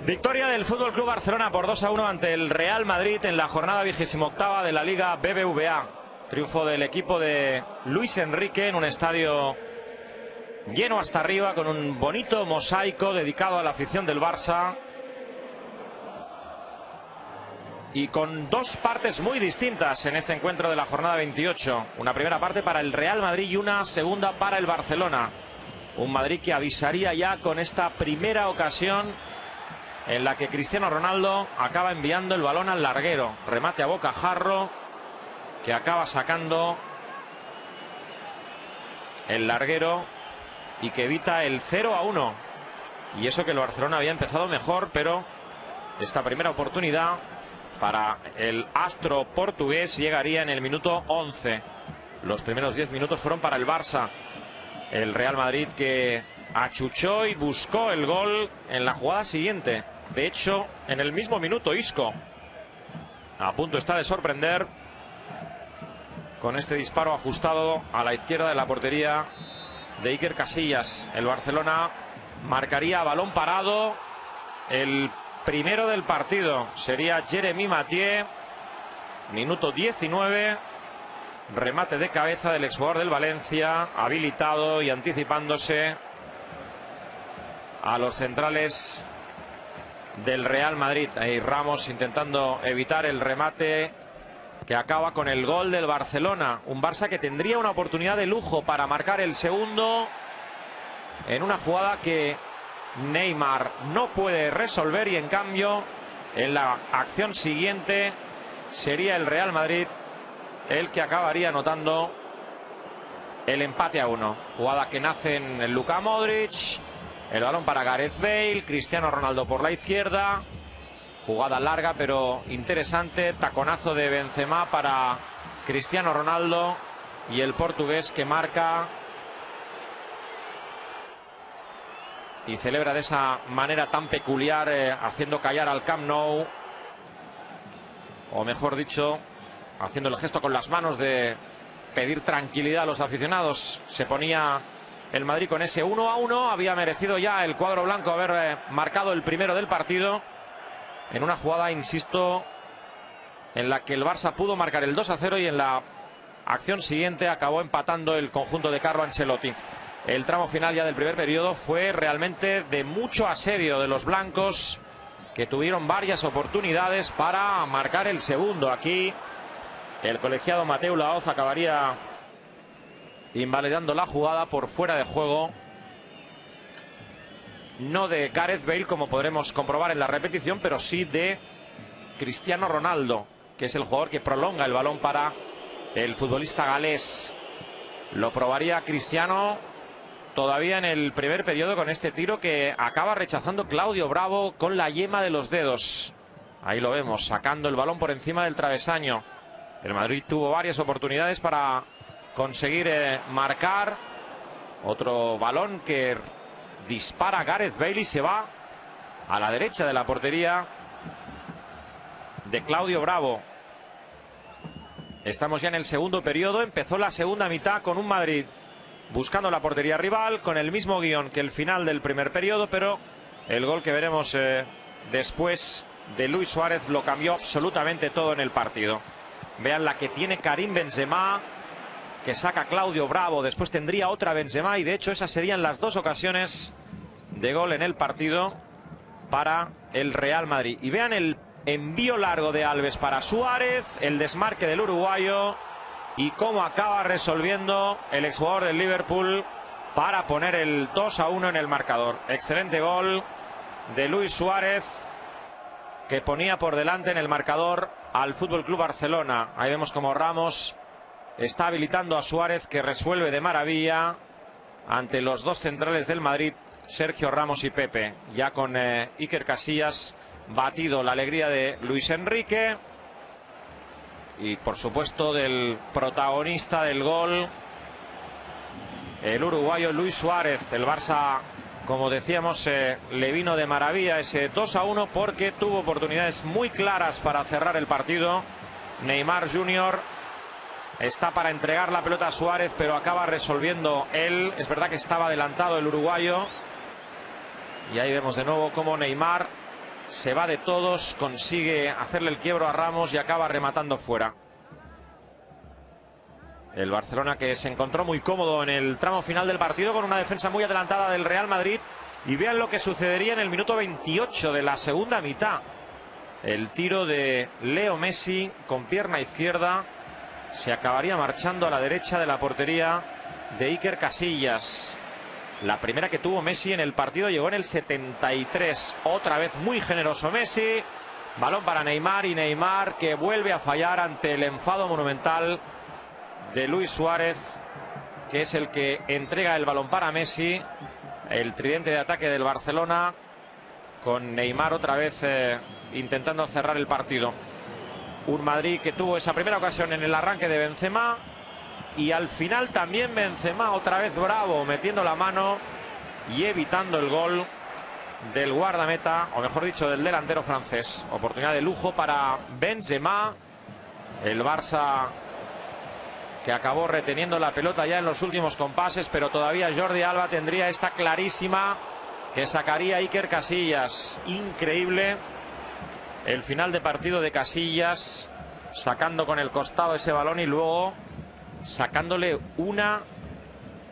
Victoria del Fútbol Club Barcelona por 2-1 ante el Real Madrid en la jornada 28ª de la Liga BBVA. Triunfo del equipo de Luis Enrique en un estadio lleno hasta arriba, con un bonito mosaico dedicado a la afición del Barça. Y con dos partes muy distintas en este encuentro de la jornada 28. Una primera parte para el Real Madrid y una segunda para el Barcelona. Un Madrid que avisaría ya con esta primera ocasión en la que Cristiano Ronaldo acaba enviando el balón al larguero. Remate a bocajarro que acaba sacando el larguero y que evita el 0-1. Y eso que el Barcelona había empezado mejor, pero esta primera oportunidad para el astro portugués llegaría en el minuto 11. Los primeros 10 minutos fueron para el Barça. El Real Madrid que achuchó y buscó el gol en la jugada siguiente. De hecho, en el mismo minuto, Isco a punto está de sorprender con este disparo ajustado a la izquierda de la portería de Iker Casillas. El Barcelona marcaría a balón parado el primero del partido. Sería Jeremy Mathieu. Minuto 19. Remate de cabeza del exjugador del Valencia, habilitado y anticipándose a los centrales del Real Madrid. Ahí Ramos intentando evitar el remate que acaba con el gol del Barcelona. Un Barça que tendría una oportunidad de lujo para marcar el segundo en una jugada que Neymar no puede resolver, y en cambio en la acción siguiente sería el Real Madrid el que acabaría anotando el empate a 1. Jugada que nace en el Luka Modric. El balón para Gareth Bale. Cristiano Ronaldo por la izquierda. Jugada larga pero interesante. Taconazo de Benzema para Cristiano Ronaldo. Y el portugués que marca y celebra de esa manera tan peculiar, haciendo callar al Camp Nou. O mejor dicho, haciendo el gesto con las manos de pedir tranquilidad a los aficionados. Se ponía el Madrid con ese 1-1. Había merecido ya el cuadro blanco haber marcado el primero del partido, en una jugada, insisto, en la que el Barça pudo marcar el 2-0 y en la acción siguiente acabó empatando el conjunto de Carlo Ancelotti. El tramo final ya del primer periodo fue realmente de mucho asedio de los blancos, que tuvieron varias oportunidades para marcar el segundo. Aquí el colegiado Mateu Laoz acabaría invalidando la jugada por fuera de juego. No de Gareth Bale, como podremos comprobar en la repetición, pero sí de Cristiano Ronaldo, que es el jugador que prolonga el balón para el futbolista galés. Lo probaría Cristiano todavía en el primer periodo con este tiro que acaba rechazando Claudio Bravo con la yema de los dedos. Ahí lo vemos, sacando el balón por encima del travesaño. El Madrid tuvo varias oportunidades para conseguir marcar. Otro balón que dispara Gareth Bale y se va a la derecha de la portería de Claudio Bravo. Estamos ya en el segundo periodo. Empezó la segunda mitad con un Madrid buscando la portería rival, con el mismo guión que el final del primer periodo, pero el gol que veremos después de Luis Suárez lo cambió absolutamente todo en el partido. Vean la que tiene Karim Benzema, que saca Claudio Bravo. Después tendría otra Benzema, y de hecho esas serían las dos ocasiones de gol en el partido para el Real Madrid. Y vean el envío largo de Alves para Suárez, el desmarque del uruguayo y cómo acaba resolviendo el exjugador del Liverpool para poner el 2-1 en el marcador. Excelente gol de Luis Suárez, que ponía por delante en el marcador al Fútbol Club Barcelona. Ahí vemos como Ramos está habilitando a Suárez, que resuelve de maravilla ante los dos centrales del Madrid, Sergio Ramos y Pepe. Ya con Iker Casillas batido. La alegría de Luis Enrique y por supuesto del protagonista del gol, el uruguayo Luis Suárez. El Barça, como decíamos, le vino de maravilla ese 2-1 porque tuvo oportunidades muy claras para cerrar el partido. Neymar Jr. está para entregar la pelota a Suárez, pero acaba resolviendo él. Es verdad que estaba adelantado el uruguayo. Y ahí vemos de nuevo cómo Neymar se va de todos, consigue hacerle el quiebro a Ramos y acaba rematando fuera. El Barcelona, que se encontró muy cómodo en el tramo final del partido con una defensa muy adelantada del Real Madrid. Y vean lo que sucedería en el minuto 28 de la segunda mitad. El tiro de Leo Messi con pierna izquierda se acabaría marchando a la derecha de la portería de Iker Casillas. La primera que tuvo Messi en el partido llegó en el 73. Otra vez muy generoso Messi. Balón para Neymar, y Neymar que vuelve a fallar ante el enfado monumental de Luis Suárez, que es el que entrega el balón para Messi. El tridente de ataque del Barcelona, con Neymar otra vez intentando cerrar el partido. Un Madrid que tuvo esa primera ocasión en el arranque de Benzema, y al final también Benzema otra vez bravo, metiendo la mano y evitando el gol del guardameta, o mejor dicho del delantero francés. Oportunidad de lujo para Benzema. El Barça que acabó reteniendo la pelota ya en los últimos compases, pero todavía Jordi Alba tendría esta clarísima que sacaría Iker Casillas. Increíble el final de partido de Casillas, sacando con el costado ese balón y luego sacándole una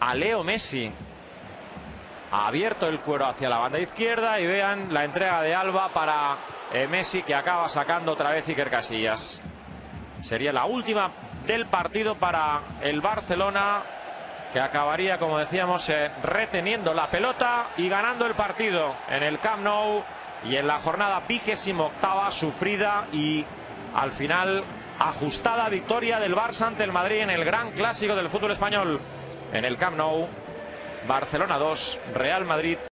a Leo Messi. Ha abierto el cuero hacia la banda izquierda y vean la entrega de Alba para Messi, que acaba sacando otra vez Iker Casillas. Sería la última del partido para el Barcelona, que acabaría, como decíamos, reteniendo la pelota y ganando el partido en el Camp Nou, y en la jornada 28ª sufrida y al final ajustada victoria del Barça ante el Madrid en el gran clásico del fútbol español. En el Camp Nou, Barcelona 2, Real Madrid